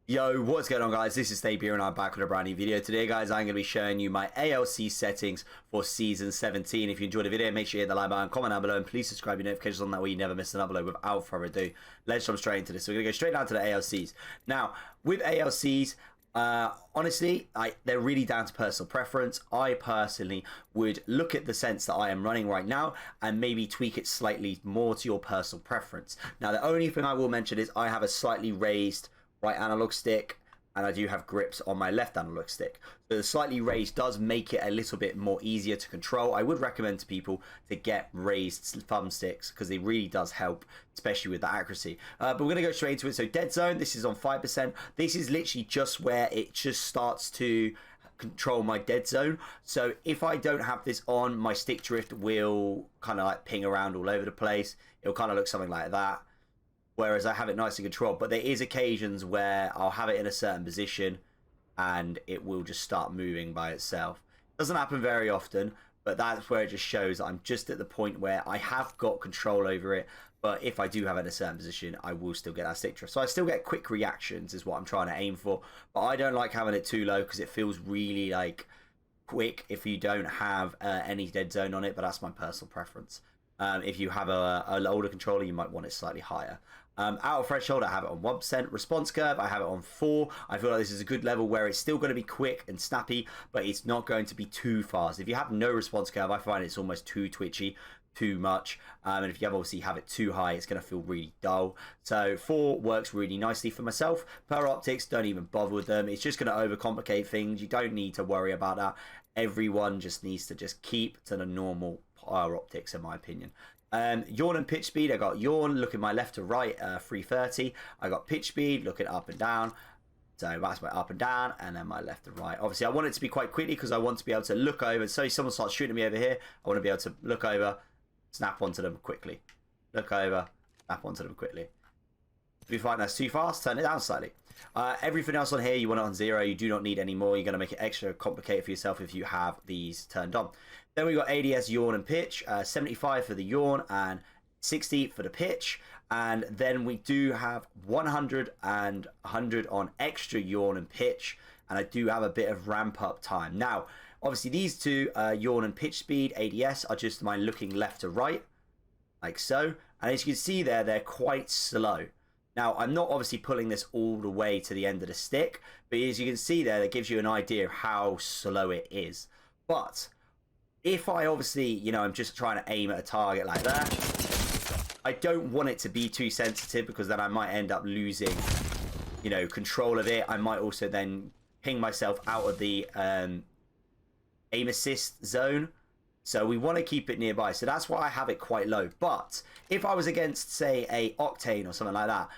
Yo, what's going on, guys? This is Stay Beer and I'm back with a brand new video. Today, guys, I'm going to be showing you my ALC settings for Season 17. If you enjoyed the video, make sure you hit the like button, comment down below, and please subscribe your notifications on that way you never miss an upload. Without further ado, let's jump straight into this. So we're going to go straight down to the ALCs. Now, with ALCs, honestly, they're really down to personal preference. I personally would look at the sense that I am running right now and maybe tweak it slightly more to your personal preference. Now, the only thing I will mention is I have a slightly raised right analog stick, and I do have grips on my left analog stick. So the slightly raised does make it a little bit more easier to control. I would recommend to people to get raised thumbsticks because it really does help, especially with the accuracy. But we're going to go straight into it. So dead zone, this is on 5%. This is literally just where it just starts to control my dead zone. So if I don't have this on, my stick drift will kind of like ping around all over the place. It'll kind of look something like that. Whereas I have it nicely controlled, but there is occasions where I'll have it in a certain position and it will just start moving by itself. Doesn't happen very often, but that's where it just shows I'm just at the point where I have got control over it, but if I do have it in a certain position, I will still get that stick drift. So I still get quick reactions is what I'm trying to aim for, but I don't like having it too low because it feels really like quick if you don't have any dead zone on it, but that's my personal preference. If you have an older controller, you might want it slightly higher. Out of threshold, I have it on 1%. Response curve, I have it on 4. I feel like this is a good level where it's still going to be quick and snappy, but it's not going to be too fast. If you have no response curve, I find it's almost too twitchy, too much. And if you obviously have it too high, it's going to feel really dull. So 4 works really nicely for myself. Power optics, don't even bother with them. It's just going to overcomplicate things. You don't need to worry about that. Everyone just needs to just keep to the normal power optics, in my opinion. Yawn and pitch speed, I got yawn looking my left to right, 330. I got pitch speed looking up and down. So that's my up and down, and then my left to right. Obviously, I want it to be quite quickly because I want to be able to look over. So if someone starts shooting me over here, I want to be able to look over, snap onto them quickly. Look over, snap onto them quickly. If you find that's too fast, turn it down slightly. Everything else on here, you want it on 0. You do not need any more. You're going to make it extra complicated for yourself if you have these turned on. Then we got ADS, yawn, and pitch. 75 for the yawn and 60 for the pitch. And then we do have 100 and 100 on extra yawn and pitch. And I do have a bit of ramp up time. Now, obviously, these two, yawn and pitch speed, ADS, are just my looking left to right, like so. And as you can see there, they're quite slow. Now, I'm not obviously pulling this all the way to the end of the stick, but as you can see there, that gives you an idea of how slow it is. But if I obviously, you know, I'm just trying to aim at a target like that, I don't want it to be too sensitive because then I might end up losing, you know, control of it. I might also then ping myself out of the aim assist zone. So we want to keep it nearby. So that's why I have it quite low. But if I was against, say, a Octane or something like that,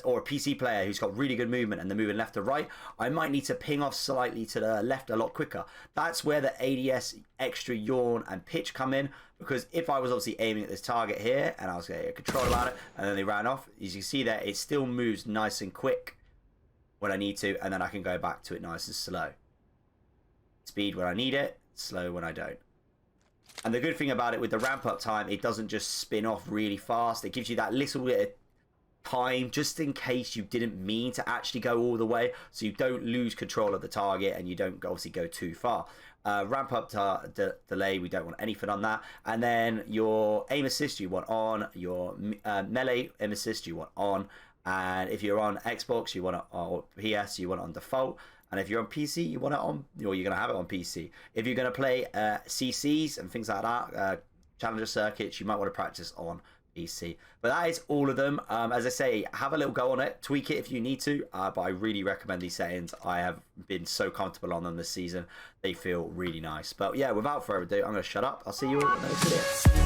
or a PC player who's got really good movement and they're moving left to right, I might need to ping off slightly to the left a lot quicker. That's where the ADS, extra yawn, and pitch come in. Because if I was obviously aiming at this target here and I was getting control about it and then they ran off, as you can see there, it still moves nice and quick when I need to, and then I can go back to it nice and slow. Speed when I need it, slow when I don't. And the good thing about it with the ramp up time, it doesn't just spin off really fast. It gives you that little bit of time just in case you didn't mean to actually go all the way, so you don't lose control of the target and you don't obviously go too far. Ramp up to delay, we don't want anything on that. And then your aim assist you want on, your melee aim assist you want on, and if you're on Xbox you want it, or PS you want it on default. And if you're on PC, you want it on, or you're going to have it on PC. If you're going to play CCs and things like that, Challenger circuits, you might want to practice on PC. But that is all of them. As I say, have a little go on it, tweak it if you need to. But I really recommend these settings. I have been so comfortable on them this season. They feel really nice. But yeah, without further ado, I'm going to shut up. I'll see you all in the next video.